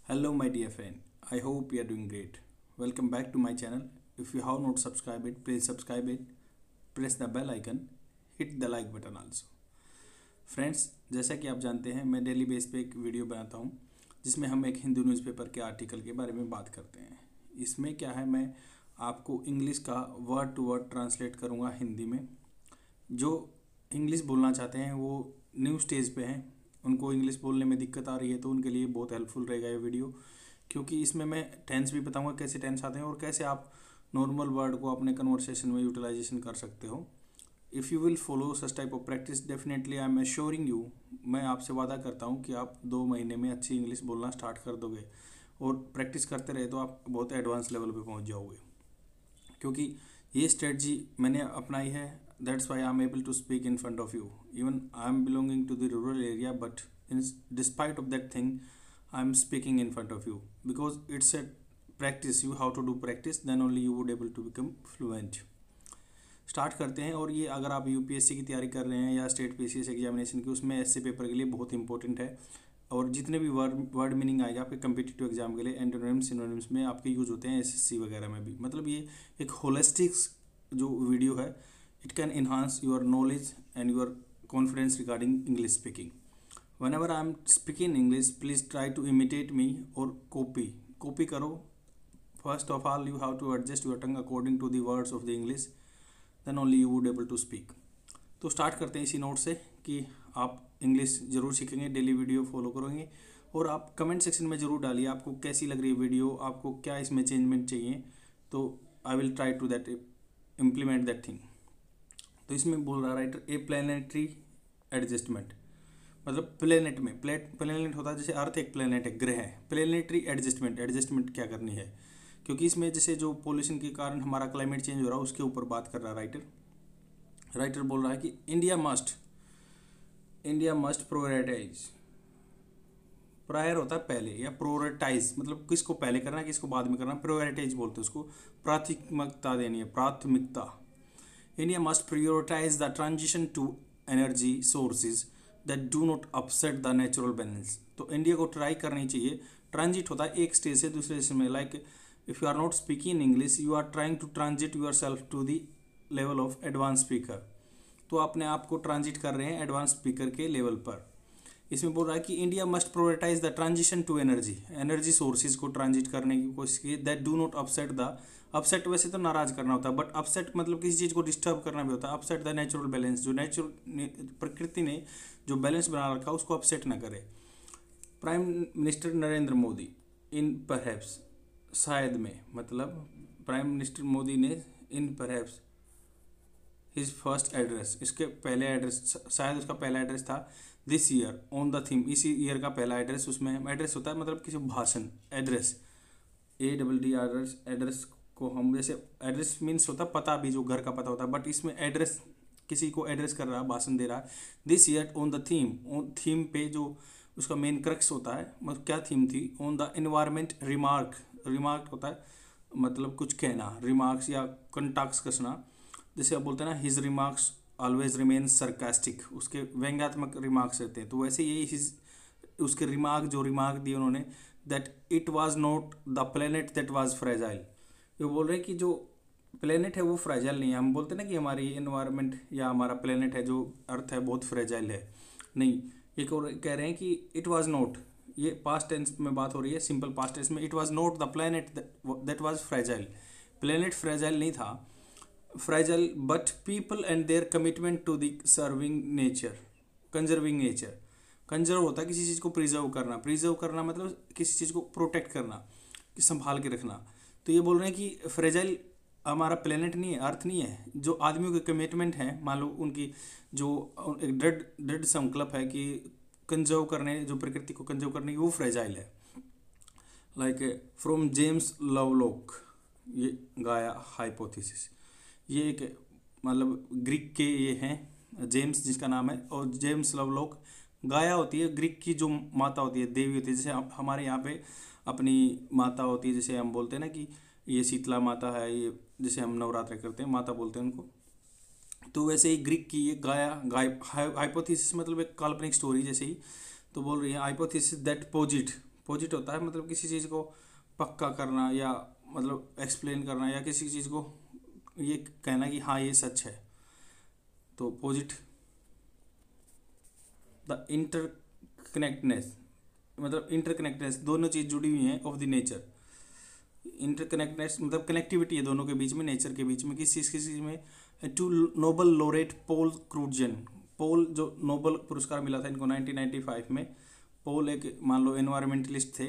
Hello, my dear friend. I hope you are doing great. Welcome back to my channel. If you have not subscribed it, please subscribe it. Press the bell icon. Hit the like button also. Friends, जैसा कि आप जानते हैं मैं daily base पे एक video बनाता हूं जिसमें हम एक हिंदू न्यूज़पेपर के आर्टिकल के बारे में बात करते हैं। इसमें क्या है, मैं आपको इंग्लिश का वर्ड टू वर्ड ट्रांसलेट करूंगा हिंदी में। जो इंग्लिश बोलना चाहते हैं वो न्यू स्टेज पे हैं, उनको इंग्लिश बोलने में दिक्कत आ रही है, तो उनके लिए बहुत हेल्पफुल रहेगा ये वीडियो, क्योंकि इसमें मैं टेंस भी बताऊंगा कैसे टेंस आते हैं और कैसे आप नॉर्मल वर्ड को अपने कन्वर्सेशन में यूटिलाइजेशन कर सकते हो। If you will follow such type of practice, definitely I am assuring you, मैं आपसे वादा करता हूँ कि आप 2 महीने में अच्छी इंग्लिश बोलना स्टार्ट कर दोगे और प्रैक्टिस करते रहे तो आप बहुत एडवांस लेवल पे पहुँच जाओगे। क्योंकि ये स्ट्रेटजी मैंने अपनाई है, that's why I am able to speak in front of you. Even I am belonging to the rural area, but in despite of that thing I am speaking in front of you because it's a practice. You have to do practice, then only you would able to become fluent. Start करते हैं। और ये अगर आप UPSC की तैयारी कर रहे हैं या स्टेट पीसीएस एग्जामिनेशन की, उसमें ऐसे पेपर के लिए बहुत इंपॉर्टेंट है। और जितने भी वर्ड मीनिंग आएगा आपके कम्पिटिटिव एग्जाम के लिए, एंटोनिम्स सिनोनिम्स में आपके यूज होते हैं, एसएससी वगैरह में भी। मतलब ये एक होलिस्टिक जो वीडियो है, it can enhance your knowledge and your confidence regarding English speaking. Whenever I am speaking English, please try to imitate me or copy करो। First of all, you have to adjust your tongue according to the words of the English, then only you would able to speak. तो start करते हैं इसी note से कि आप English ज़रूर सीखेंगे, डेली वीडियो फॉलो करेंगे और आप कमेंट सेक्शन में ज़रूर डालिए आपको कैसी लग रही है वीडियो, आपको क्या इसमें चेंजमेंट चाहिए, तो I will try to that implement that thing. तो इसमें बोल रहा राइटर ए प्लानिटरी एडजस्टमेंट, मतलब प्लेनेट में प्लेनेट होता है, जैसे अर्थ एक प्लेनेट है, ग्रह है। प्लेनेटरी एडजस्टमेंट क्या करनी है, क्योंकि इसमें जैसे जो पोल्यूशन के कारण हमारा क्लाइमेट चेंज हो रहा है उसके ऊपर बात कर रहा है राइटर बोल रहा है कि इंडिया मस्ट प्रोरेटाइज। प्रायर होता है पहले, या प्रोरेटाइज मतलब किसको पहले करना है किसको बाद में करना, प्रोरेटाइज बोलते हैं उसको। प्राथमिकता देनी है, प्राथमिकता। India must prioritise the transition to energy sources that do not upset the natural balance. तो इंडिया को ट्राई करनी चाहिए, ट्रांजिट होता है एक स्टेज से दूसरे स्टेज में। Like if you are not speaking in English, you are trying to transit yourself to the level of advance speaker. तो अपने आप को ट्रांजिट कर रहे हैं एडवांस स्पीकर के लेवल पर। इसमें बोल रहा है कि India must prioritize the transition to energy sources को ट्रांजिट करने की कोशिश की, that do not upset the, upset वैसे तो नाराज करना होता है, बट अपसेट मतलब किसी चीज़ को डिस्टर्ब करना भी होता है। अपसेट द नेचुरल बैलेंस, जो प्रकृति ने जो बैलेंस बना रखा उसको अपसेट ना करे। प्राइम मिनिस्टर नरेंद्र मोदी इन परहैप्स, शायद में, मतलब प्राइम मिनिस्टर मोदी ने इन परहैप्स हिज फर्स्ट एड्रेस, इसके पहले एड्रेस, शायद उसका पहला एड्रेस था this year on the theme, इसी ईयर का पहला एड्रेस। उसमें एड्रेस होता है मतलब किसी भाषण, एड्रेस, ADD एड्रेस को हम, जैसे एड्रेस मीन्स होता है पता भी, जो घर का पता होता है, बट इसमें एड्रेस किसी को एड्रेस कर रहा है, भाषण दे रहा है। This year on the theme पे जो उसका मेन क्रक्स होता है, मतलब क्या थीम थी, ऑन द एनवायरमेंट रिमार्क होता है मतलब कुछ कहना, रिमार्क्स या कंटाक्स कसना, जैसे आप बोलते हैं ना his remarks always remain sarcastic, उसके व्यंग्यात्मक रिमार्क्स रहते हैं। तो वैसे यही उसके रिमार्क दिए उन्होंने, that it was not the planet that was fragile. ये बोल रहे हैं कि जो प्लेनेट है वो फ्रेजाइल नहीं है। हम बोलते हैं ना कि हमारी एनवायरनमेंट या हमारा प्लेनेट है जो अर्थ है बहुत फ्रेजाइल है, नहीं, ये कह रहे हैं कि इट वाज नॉट, ये पास्ट टेंस में बात हो रही है, सिंपल पास्ट टेंस में, it was not the planet that was fragile. Planet fragile नहीं था, fragile but people and their commitment to the conserving nature. Conserve होता है किसी चीज़ को प्रिजर्व करना मतलब किसी चीज़ को प्रोटेक्ट करना, संभाल के रखना। तो ये बोल रहे हैं कि फ्रेजाइल हमारा प्लेनेट नहीं है, अर्थ नहीं है। जो आदमियों के कमिटमेंट हैं, मान लो उनकी जो एक दृढ़ संकल्प है कि कंजर्व करने, जो प्रकृति को कंजर्व करने की, वो फ्रेजाइल है। लाइक फ्रॉम जेम्स लवलॉक, ये गाया हाइपोथेसिस, ये एक मतलब ग्रीक के ये हैं, जेम्स जिसका नाम है, और जेम्स लवलॉक। गाया होती है ग्रीक की जो माता होती है, देवी होती है, जैसे हमारे यहाँ पे अपनी माता होती है, जैसे हम बोलते हैं ना कि ये शीतला माता है, ये जैसे हम नवरात्र करते हैं माता बोलते हैं उनको। तो वैसे ही ग्रीक की ये हाइपोथेसिस मतलब एक काल्पनिक स्टोरी जैसे ही। तो बोल रही है हाइपोथेसिस दैट पोजिट होता है मतलब किसी चीज़ को पक्का करना या मतलब एक्सप्लेन करना या किसी चीज़ को ये कहना कि हाँ ये सच है। तो पोजिट। द इंटरकनेक्टनेस, मतलब इंटरकनेक्टनेस, दोनों चीज़ जुड़ी हुई हैं ऑफ द नेचर। इंटरकनेक्टनेस मतलब कनेक्टिविटी है दोनों के बीच में, नेचर के बीच में। किस चीज़ में? टू नोबल लोरेट पोल क्रूजन। पोल जो नोबल पुरस्कार मिला था इनको 1995 में। पोल एक मान लो एनवायरमेंटलिस्ट थे,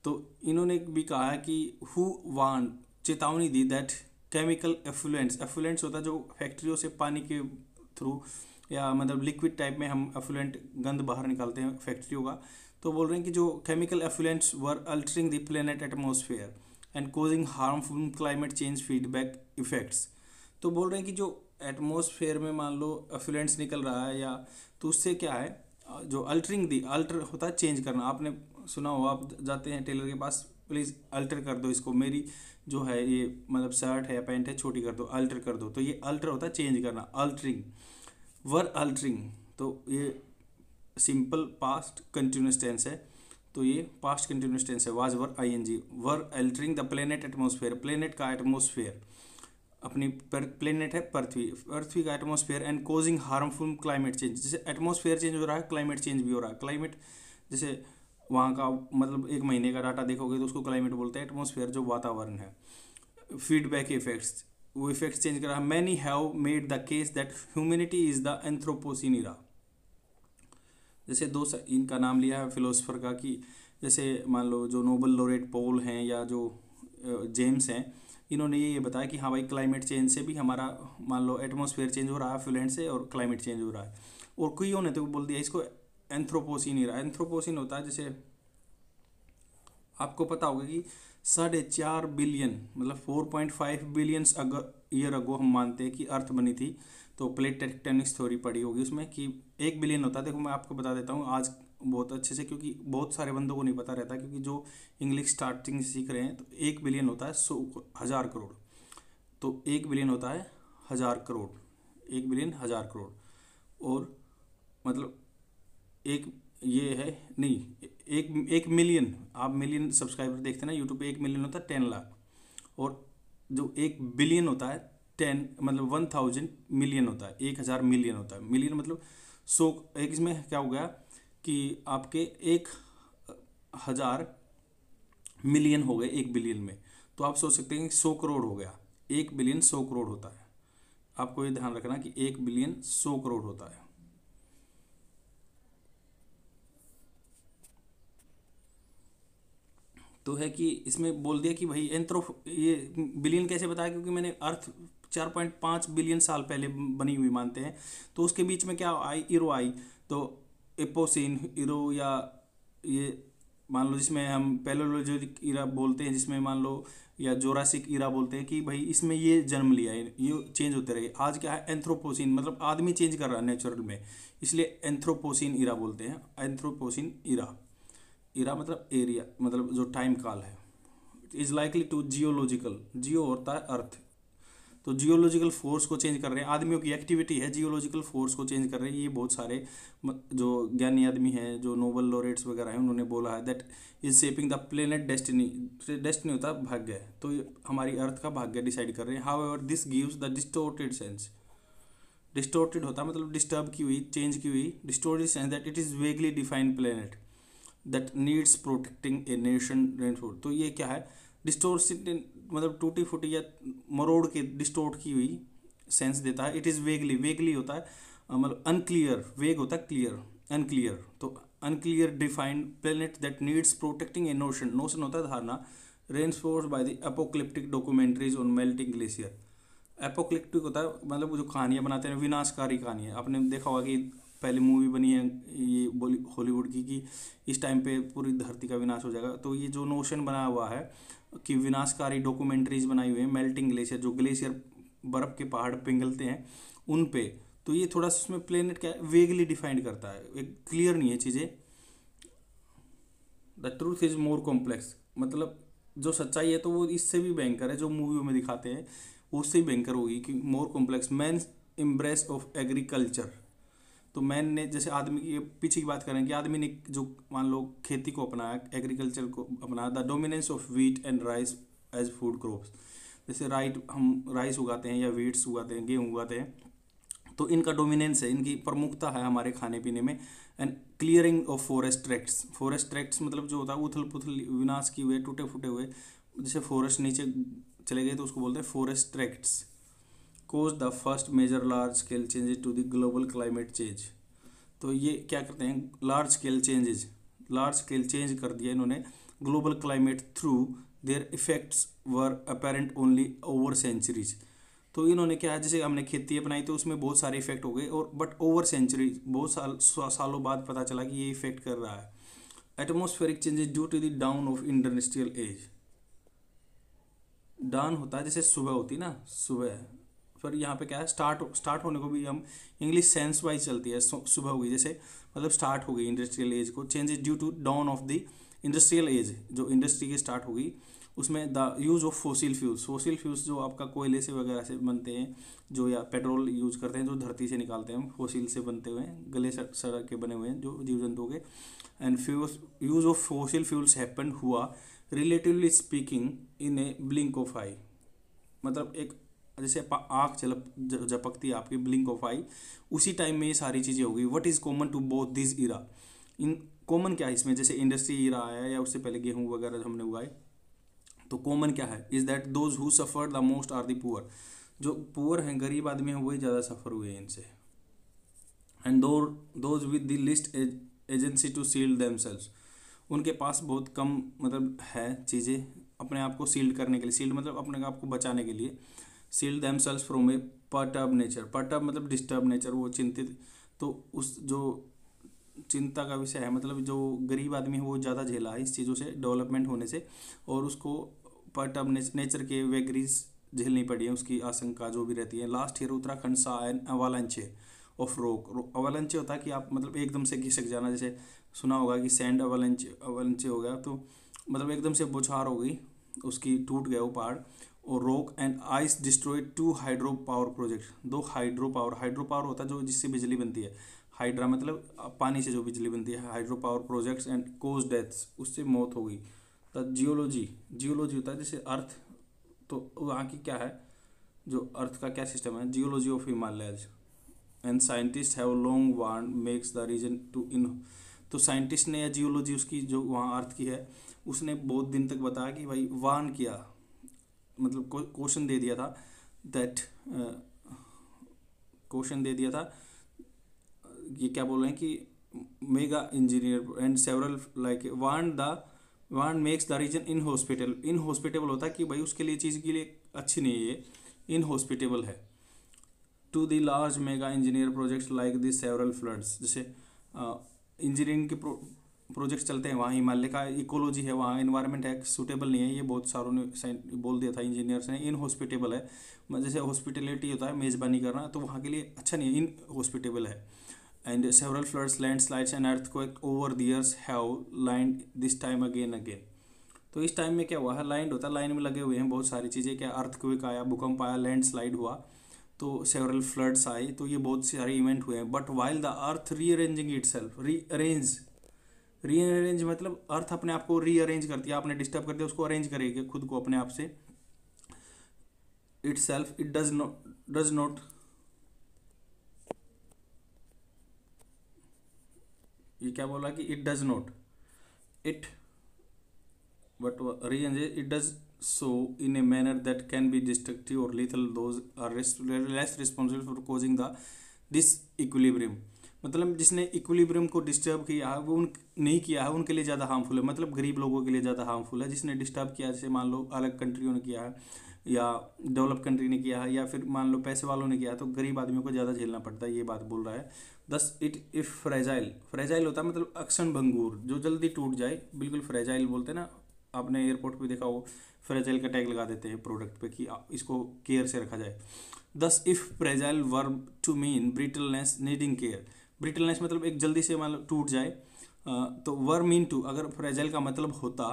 तो इन्होंने भी कहा है कि हु वांट, चेतावनी दी दैट केमिकल एफ्लुएंट्स, एफ्लुएंट्स होता है जो फैक्ट्रियों से पानी के थ्रू या मतलब लिक्विड टाइप में हम एफ्लुएंट गंद बाहर निकालते हैं फैक्ट्रियों का। तो बोल रहे हैं कि जो chemical effluents were altering the planet atmosphere and causing harmful climate change feedback effects. तो बोल रहे हैं कि जो एटमॉस्फेयर में मान लो एफ्लुएंट्स निकल रहा है या, तो उससे क्या है, जो अल्टरिंग दी, अल्टर होता है चेंज करना। आपने सुना हो, आप जाते हैं टेलर के पास, प्लीज़ अल्टर कर दो इसको, मेरी जो है ये मतलब शर्ट है या पैंट है छोटी कर दो, अल्टर कर दो। तो ये अल्टर होता है चेंज करना, अल्टरिंग। वर अल्टरिंग, तो ये सिंपल पास्ट कंटिन्यूस टेंस है, तो ये पास्ट कंटिन्यूस टेंस है। Was were I N G. Were altering the planet atmosphere, planet का एटमॉस्फेयर, अपनी प्लेनेट है पृथ्वी, पृथ्वी का atmosphere, and causing harmful climate change. जैसे एटमॉस्फेयर चेंज हो रहा है, क्लाइमेट चेंज भी हो रहा है। क्लाइमेट जैसे वहाँ का मतलब एक महीने का डाटा देखोगे तो उसको क्लाइमेट बोलते हैं, एटमॉस्फेयर जो वातावरण है। फीडबैक इफेक्ट्स, वो इफेक्ट्स चेंज कर रहा है। Many have made the case that humanity is the anthropocene era. जैसे दो इनका नाम लिया है फिलोसफर का, कि जैसे मान लो जो नोबल लोरेट पोल हैं या जो जेम्स हैं, इन्होंने ये बताया कि हाँ भाई क्लाइमेट चेंज से भी हमारा मान लो एटमॉस्फेयर चेंज हो रहा है फ्लुएंट से, और क्लाइमेट चेंज हो रहा है। और कोई ने तो बोल दिया इसको एंथ्रोपोसीन इरा। एंथ्रोपोसीन होता है, जैसे आपको पता होगा कि 4.5 बिलियन मतलब 4.5 बिलियन ईयर अगो हम मानते हैं कि अर्थ बनी थी। तो प्लेट टेक्टोनिक्स थ्योरी पढ़ी होगी उसमें कि 1 बिलियन होता है। देखो मैं आपको बता देता हूँ आज बहुत अच्छे से, क्योंकि बहुत सारे बंदों को नहीं पता रहता, क्योंकि जो इंग्लिश स्टार्टिंग से सीख रहे हैं। तो 1 बिलियन होता है 1,000 करोड़। तो 1 बिलियन होता है 1,000 करोड़, 1 बिलियन 1,000 करोड़। और मतलब एक ये है नहीं, एक मिलियन, आप मिलियन सब्सक्राइबर देखते हैं ना यूट्यूब पे, 1 मिलियन होता है 10 लाख। और जो 1 बिलियन होता है 10 मतलब 1,000 मिलियन होता है, 1,000 मिलियन होता है। मिलियन मतलब 100। एक इसमें क्या हो गया कि आपके 1,000 मिलियन हो गए 1 बिलियन में। तो आप सोच सकते हैं कि 100 करोड़ हो गया। 1 बिलियन 100 करोड़ होता है। आपको ये ध्यान रखना कि 1 बिलियन 100 करोड़ होता है। तो है कि इसमें बोल दिया कि भाई ये बिलियन कैसे बताया, क्योंकि मैंने अर्थ 4.5 बिलियन साल पहले बनी हुई मानते हैं। तो उसके बीच में क्या आई, इरो आई। तो एपोसिन, इरो, या ये मान लो जिसमें हम पैलेओलिथिक इरा बोलते हैं, जिसमें मान लो या जोरासिक इरा बोलते हैं, कि भाई इसमें ये जन्म लिया है, ये चेंज होते रहे। आज क्या है एंथ्रोपोसिन, मतलब आदमी चेंज कर रहा है नेचुरल में, इसलिए एंथ्रोपोसिन इरा बोलते हैं। एंथ्रोपोसिन इरा, इरा मतलब एरिया, मतलब जो टाइम काल है। इज लाइकली टू जियोलॉजिकल, जियो होता है अर्थ, तो जियोलॉजिकल फोर्स को चेंज कर रहे हैं। आदमियों की एक्टिविटी है जियोलॉजिकल फोर्स को चेंज कर रहे हैं। ये बहुत सारे जो ज्ञानी आदमी हैं, जो नोबल लॉरेट्स वगैरह हैं, उन्होंने बोला है that is shaping the planet destiny. Destiny होता है भाग्य, तो ये हमारी अर्थ का भाग्य डिसाइड कर रहे हैं। However this gives the distorted sense. Distorted होता है मतलब डिस्टर्ब की हुई, चेंज की हुई। Distorted sense that it is vaguely defined planet that needs protecting a nation reinforced. तो ये क्या है, डिस्टोर्टेड मतलब टूटी फूटी या मरोड़ के, डिस्टोर्ट की हुई सेंस देता है। इट इज़ वेगली, वेगली होता है मतलब अनक्लियर, वेग होता है क्लियर, अनक्लियर। तो unclear defined planet that needs protecting A notion. Notion होता है धारणा। Reinforced by the apocalyptic documentaries on melting glacier. Apocalyptic होता है मतलब वो जो कहानियाँ बनाते हैं, विनाशकारी कहानियाँ। आपने देखा होगा कि पहले मूवी बनी है ये हॉलीवुड की, कि इस टाइम पे पूरी धरती का विनाश हो जाएगा। तो ये जो नोशन बना हुआ है कि विनाशकारी डॉक्यूमेंट्रीज बनाई हुई है मेल्टिंग ग्लेशियर, जो ग्लेशियर बर्फ़ के पहाड़ पिघलते हैं उन पे। तो ये थोड़ा सा उसमें प्लेनेट क्या वेगली डिफाइंड करता है, एक क्लियर नहीं है चीज़ें। The truth is more complex, मतलब जो सच्चाई है तो वो इससे भी भयंकर है, जो मूवियों में दिखाते हैं उससे ही भयंकर होगी कि more complex. Man embrace of agriculture, तो मैन ने, जैसे आदमी की पीछे की बात करें कि आदमी ने जो मान लो खेती को अपनाया, एग्रीकल्चर को अपनाया, the dominance of wheat and rice as food crops. जैसे हम राइस उगाते हैं या वीट्स उगाते हैं, गेहूँ उगाते हैं, तो इनका डोमिनेंस है, इनकी प्रमुखता है हमारे खाने पीने में। And clearing of forest tracts, forest tracts मतलब जो होता है उथल पुथल विनाश की हुए, टूटे फूटे हुए, जैसे फॉरेस्ट नीचे चले गए तो उसको बोलते हैं forest tracts. Cause the first major large scale changes to the global climate change. तो ये क्या करते हैं, लार्ज स्केल चेंज कर दिया इन्होंने global climate through their effects were apparent only over centuries. तो इन्होंने क्या है, जैसे हमने खेती अपनाई तो उसमें बहुत सारे इफेक्ट हो गए, और बट ओवर सेंचुरी बहुत सालों बाद पता चला कि ये इफेक्ट कर रहा है। Atmospheric changes due to the dawn of industrial age. Dawn होता है जैसे सुबह होती है ना, सुबह, फिर यहाँ पे क्या है, स्टार्ट होने को भी हम इंग्लिश सेंस वाइज चलती है, सुबह हो गई जैसे, मतलब स्टार्ट हो गई इंडस्ट्रियल एज को। Changes due to dawn of the industrial age, जो इंडस्ट्री की स्टार्ट हो गई, उसमें the use of fossil fuels जो आपका कोयले से वगैरह से बनते हैं, जो या पेट्रोल यूज करते हैं, जो धरती से निकालते हैं हम, फोसिल से बनते हुए हैं, गले सड़क के बने हुए हैं जो जीव जंतुओं के। And use of fossil fuels happened हुआ relatively speaking in a blink of eye. मतलब एक जैसे आँख झपकती है आपकी, ब्लिंक ऑफ आई, उसी टाइम में ये सारी चीज़ें हो गई। What is common to both this era, in common क्या है इसमें, जैसे इंडस्ट्री इरा आया या उससे पहले गेहूँ वगैरह हमने उगाए, तो कॉमन क्या है, is that those who suffer the most are the poor. जो पुअर हैं, गरीब आदमी हैं, वही ज़्यादा सफ़र हुए हैं इनसे। And those with the least agency to shield themselves, उनके पास बहुत कम मतलब है चीज़ें अपने आप को सील्ड करने के लिए, सील्ड मतलब अपने आप को बचाने के लिए, sealed themselves from a perturb nature, perturb मतलब डिस्टर्ब नेचर, वो चिंतित, तो उस जो चिंता का विषय है, मतलब जो गरीब आदमी है वो ज़्यादा झेला है इस चीज़ों से, डेवलपमेंट होने से, और उसको पर्टर्ब नेचर के वेगरीज झेलनी पड़ी है, उसकी आशंका जो भी रहती है। लास्ट ईयर उत्तराखंड सा एन अवालांचे ऑफ रॉक, अवालांचे होता है कि आप मतलब एकदम से खिसक जाना, जैसे सुना होगा कि सैंड अवालांचे हो गया, तो मतलब एकदम से बौछार हो गई उसकी, टूट गया वो पहाड़। और rock and ice destroyed 2 hydro power project, 2 hydro power होता है जो जिससे बिजली बनती है, हाइड्रा मतलब पानी से जो बिजली बनती है, hydro power projects, and cause deaths, उससे मौत हो गई। द जियोलॉजी होता है जैसे अर्थ, तो वहाँ की क्या है, जो अर्थ का क्या सिस्टम है, geology of Himalayas. And scientist have long warn makes the region to in, तो साइंटिस्ट ने या जियोलॉजी उसकी जो वहाँ अर्थ की है, उसने बहुत दिन तक बताया कि भाई वार्न किया, मतलब क्वेश्चन दे दिया था, दैट क्वेश्चन दे दिया था, ये क्या बोल रहे हैं कि mega engineer and several like warn makes the region inhospitable होता है कि भाई उसके लिए चीज़ के लिए अच्छी नहीं है, ये इनहॉस्पिटेबल है। To the large mega engineer projects like the several floods, जैसे इंजीनियरिंग के प्रोजेक्ट्स चलते हैं वहाँ, हिमालय का इकोलॉजी है वहाँ, इन्वायरमेंट है सूटेबल नहीं है, ये बहुत सारों ने बोल दिया था इंजीनियर्स ने, इनहॉस्पिटेबल है, जैसे हॉस्पिटलिटी होता है मेज़बानी करना, तो वहाँ के लिए अच्छा नहीं है, इनहॉस्पिटेबल है। And several floods, landslides and earthquake over the years have lined this time again. तो इस टाइम में क्या हुआ है, लाइंड होता है, लाइन में लगे हुए हैं बहुत सारी चीज़ें, क्या अर्थक्वेक आया, भूकंप आया, लैंडस्लाइड हुआ, तो सेवरल फ्लड्स आए, तो ये बहुत सारे इवेंट हुए हैं। But while the earth rearranging itself, rearrange मतलब अर्थ अपने आप को रीअरेंज करती है, आपने डिस्टर्ब कर दिया उसको अरेंज करेगी खुद को अपने आप से। इटसेल्फ, इट डज नॉट ये क्या बोला कि it does not it but rearrange it does so in a manner that can be destructive or lethal, those are less responsible for causing the disequilibrium। मतलब जिसने इक्विलिब्रियम को disturb किया है वो नहीं किया है, उनके लिए ज़्यादा हार्मफुल है, मतलब गरीब लोगों के लिए ज़्यादा हार्मफुल है। जिसने डिस्टर्ब किया, जैसे मान लो अलग कंट्रियों ने किया है या डेवलप कंट्री ने किया है या फिर मान लो पैसे वालों ने किया है, तो गरीब आदमियों को ज़्यादा झेलना पड़ता है, ये बात बोल रहा है। दस इट इफ़ फ्रेजाइल होता है मतलब अक्षण भंगूर, जो जल्दी टूट जाए, बिल्कुल फ्रेजाइल बोलते हैं ना, आपने एयरपोर्ट पे देखा हो फ्रेजाइल का टैग लगा देते हैं प्रोडक्ट पे कि इसको केयर से रखा जाए। Thus if fragile verb to mean brittleness needing care, brittleness मतलब एक जल्दी से मतलब टूट जाए, तो वर्ब मीन टू, अगर फ्रेजाइल का मतलब होता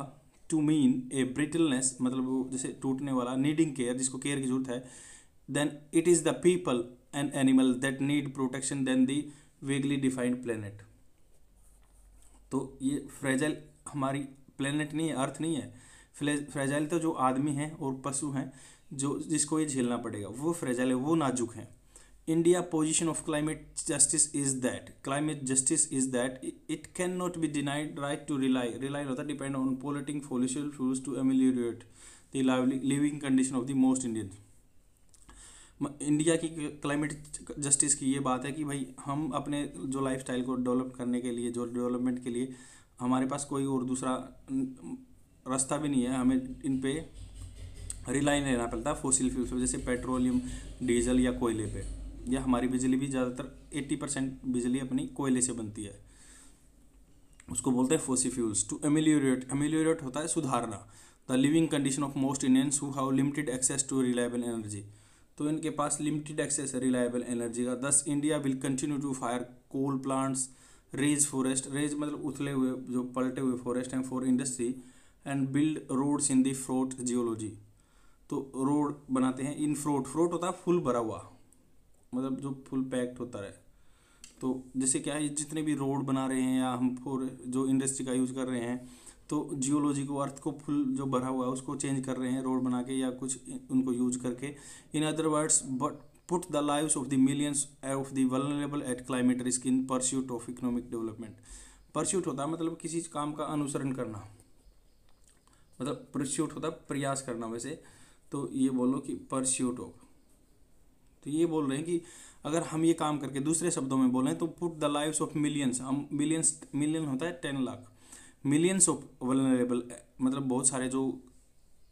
टू मीन ए ब्रिटलनेस मतलब वो जैसे टूटने वाला, नीडिंग केयर जिसको केयर की जरूरत है, then it is the people and animal that need protection than the vaguely defined planet. तो ये फ्रेजाइल हमारी प्लेनेट नहीं है, अर्थ नहीं है। फ्रेजाइल तो जो आदमी हैं और पशु हैं जो जिसको ये झेलना पड़ेगा, वो फ्रेजाइल है, वो नाजुक हैं। India position of climate justice is that, climate justice is that it can not be denied right to rely होता है depend on polluting fossil fuels to ameliorate the living condition of the most Indian. India की climate justice की ये बात है कि भाई हम अपने जो लाइफस्टाइल को डेवलप करने के लिए, जो डेवलपमेंट के लिए हमारे पास कोई और दूसरा रास्ता भी नहीं है, हमें इन पे रिलाई नहीं रहना पड़ता फॉसिल फ्यूल्स पे, जैसे पेट्रोलियम, डीजल या कोयले पे। या हमारी बिजली भी ज़्यादातर 80% बिजली अपनी कोयले से बनती है, उसको बोलते हैं फॉसिल फ्यूल्स। टू एमेलियोरेट होता है सुधारना, the living condition of most Indians who have limited access to reliable energy. तो इनके पास लिमिटेड एक्सेस है रिलायबल एनर्जी का। Thus India will continue to fire coal plants, raze forest, raze मतलब उथले हुए जो पलटे हुए फॉरेस्ट हैं, for industry, and build roads in the fraught geology. तो रोड बनाते हैं इन फ्रोट, फ्रोट होता है फुल भरा हुआ, मतलब जो फुल पैक्ड होता है। तो जैसे क्या है, जितने भी रोड बना रहे हैं या हम फॉर जो इंडस्ट्री का यूज़ कर रहे हैं, तो जियोलॉजी को, अर्थ को फुल जो भरा हुआ है उसको चेंज कर रहे हैं रोड बना के या कुछ उनको यूज करके। In other words, but put the lives of the millions of the vulnerable at climate risk in pursuit of economic development. Pursuit होता है मतलब किसी काम का अनुसरण करना, मतलब परस्यूट होता है प्रयास करना वैसे, तो ये बोलो कि परस्यूट ऑफ। तो ये बोल रहे हैं कि अगर हम ये काम करके, दूसरे शब्दों में बोलें तो put the lives of millions, हम मिलियंस, मिलियन होता है 10 लाख, मिलियंस ऑफ वल्नरेबल मतलब बहुत सारे जो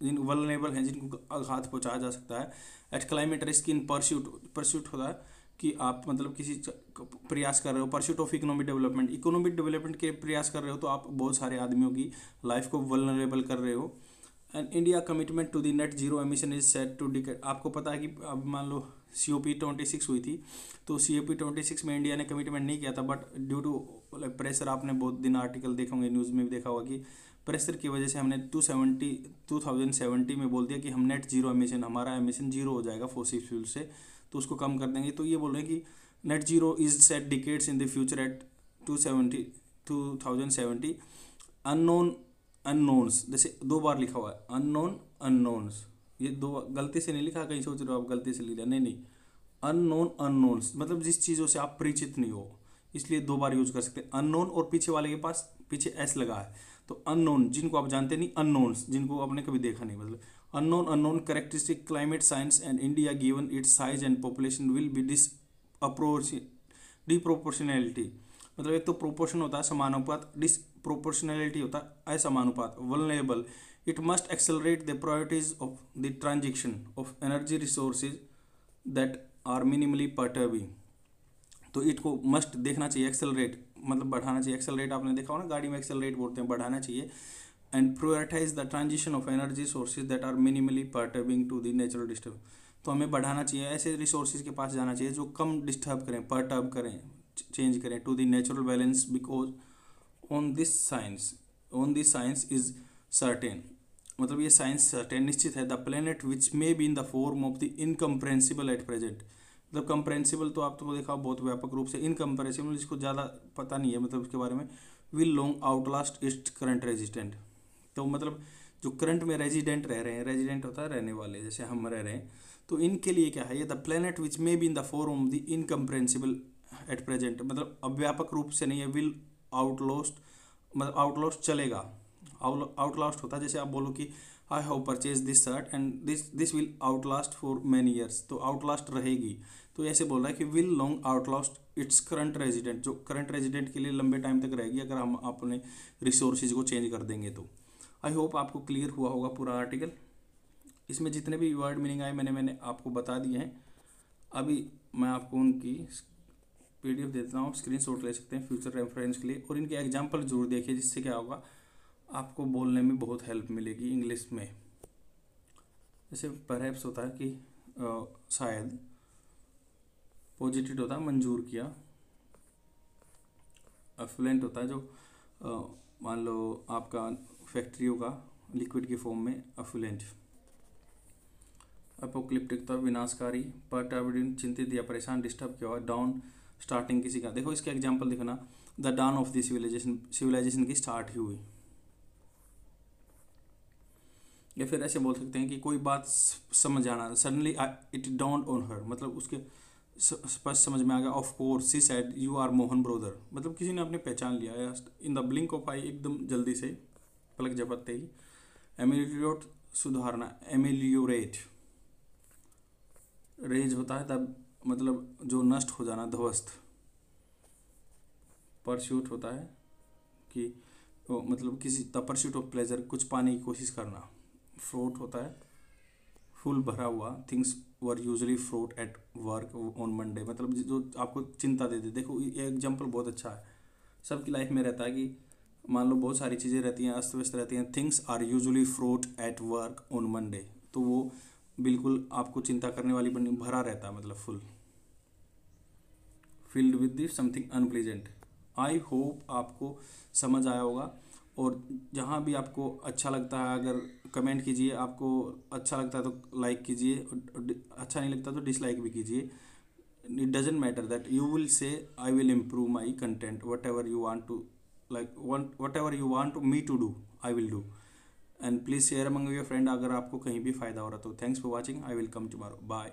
जिन वल्नरेबल हैं जिनको आघात पहुंचाया जा सकता है, at climate risk in pursuit, pursuit होता है कि आप मतलब किसी प्रयास कर रहे हो, pursuit of economic development, economic development के प्रयास कर रहे हो, तो आप बहुत सारे आदमियों की लाइफ को वल्नरेबल कर रहे हो। And India commitment to the net zero emission is set to decade. आपको पता है कि अब मान लो COP26 हुई थी, तो COP26 में इंडिया ने कमिटमेंट नहीं किया था, बट ड्यू टू प्रेशर, आपने बहुत दिन आर्टिकल देखे होंगे, न्यूज़ में भी देखा होगा कि प्रेशर की वजह से हमने 2070 में बोल दिया कि हम नेट जीरो एमिशन, हमारा एमिशन जीरो हो जाएगा फॉसिल फ्यूल से, तो उसको कम कर देंगे। तो ये बोल रहे हैं कि net zero is set decades in the future at 2070। Unknown unknowns, जैसे 2 बार लिखा हुआ है अननोन अननोन्स, ये 2 गलती से नहीं लिखा, कहीं सोच रहे हो आप गलती से लिख दिया, नहीं, अननोन अननोन्स मतलब जिस चीज़ों से आप परिचित नहीं हो, इसलिए 2 बार यूज कर सकते हैं। अननोन और पीछे वाले के पास पीछे एस लगा है, तो अननोन जिनको आप जानते नहीं, अननोन्स जिनको आपने कभी देखा नहीं, मतलब unknown characteristic climate science and India given its size and population will be disproportionality. मतलब एक तो प्रोपोर्शन होता है समानुपात, डिसप्रोपोर्शनैलिटी होता है असमानुपात। Vulnerable, it must accelerate the priorities of the transition of energy resources that are minimally perturbing. तो it को मस्ट देखना चाहिए, एक्सेलरेट मतलब बढ़ाना चाहिए। एक्सेलरेट आपने देखा हो ना, गाड़ी में एक्सेलरेट बोलते हैं, बढ़ाना चाहिए। And prioritize the transition of energy sources that are minimally perturbing to the natural disturb. तो हमें बढ़ाना चाहिए, ऐसे रिसोर्सेज के पास जाना चाहिए जो कम डिस्टर्ब करें, पर्टर्ब करें, चेंज करें to the natural balance, because on this science is certain. मतलब ये साइंस सर्टेन निश्चित है। The planet which may be in the form of the incomprehensible at present. मतलब कंप्रेंसिबल तो आप तो देखा बहुत व्यापक रूप से, इनकम्प्रेंसिबल जिसको ज़्यादा पता नहीं है मतलब उसके बारे में, will long outlast its current resident. तो मतलब जो करंट में रेजिडेंट रह रहे हैं, रेजिडेंट होता है रहने वाले, जैसे हम रह रहे हैं, तो इनके लिए क्या है ये, the planet which may be in the form of the incomprehensible at present, मतलब अव्यापक रूप से नहीं है, विल आउटलास्ट मतलब आउटलास्ट चलेगा। आउटलास्ट होता है जैसे आप बोलो कि I have purchase this shirt and this will outlast for many years, तो आउटलास्ट रहेगी। तो ऐसे बोल रहा है कि will long outlast its current resident, जो करंट रेजिडेंट के लिए लंबे टाइम तक रहेगी अगर हम अपने रिसोर्सेज को चेंज कर देंगे। तो आई होप आपको क्लियर हुआ होगा पूरा आर्टिकल। इसमें जितने भी वर्ड मीनिंग आए मैंने आपको बता दिए हैं। अभी मैं आपको उनकी PDF देता हूँ, स्क्रीनशॉट ले सकते हैं फ्यूचर रेफरेंस के लिए, और इनके एग्जाम्पल जरूर देखिए, जिससे क्या होगा आपको बोलने में बहुत हेल्प मिलेगी इंग्लिश में। जैसे परहैप्स होता है कि शायद, पॉजिटिव होता है मंजूर किया, एफ्लुएंट होता है जो मान लो आपका फैक्ट्री होगा लिक्विड की फॉर्म में, एफ्लुएंट। अपोक्लिप्टिक होता है विनाशकारी, परटर्बिड चिंतित या परेशान, डिस्टर्ब किया हुआ, डाउन स्टार्टिंग किसी का, देखो इसका एग्जांपल देखो ना, the dawn of the civilisation की स्टार्ट ही हुई। या फिर ऐसे बोल सकते हैं कि कोई बात समझ आना, suddenly it dawned on her, मतलब उसके स्पष्ट समझ में आ गया। Of course she said you are Mohan brother, मतलब किसी ने अपने पहचान लिया in the blink of eye, एकदम जल्दी से, पलक झपकते ही। एमेलियोरेट सुधारना, एमेलियोरेट, रेज होता है तब, मतलब जो नष्ट हो जाना, ध्वस्त। परस्यूट होता है कि मतलब किसी, द परस्यूट ऑफ प्लेजर, कुछ पाने की कोशिश करना। फ्रूट होता है फुल भरा हुआ, things were usually fruit at work on Monday, मतलब जो आपको चिंता दे दे। देखो ये एग्जाम्पल बहुत अच्छा है, सबकी लाइफ में रहता है कि मान लो बहुत सारी चीज़ें रहती हैं, अस्त व्यस्त रहती हैं। Things are usually fraught at work on Monday, तो वो बिल्कुल आपको चिंता करने वाली बनी भरा रहता है, मतलब full filled with the something unpleasant. I hope आपको समझ आया होगा, और जहाँ भी आपको अच्छा लगता है अगर कमेंट कीजिए, आपको अच्छा लगता है तो लाइक कीजिए, अच्छा नहीं लगता तो डिसलाइक भी कीजिए। It doesn't matter that you will say I will improve my content, whatever you want to, like whatever you want me to do I will do, and please share among your friend अगर आपको कहीं भी फ़ायदा हो रहा तो। Thanks for watching, I will come tomorrow, bye.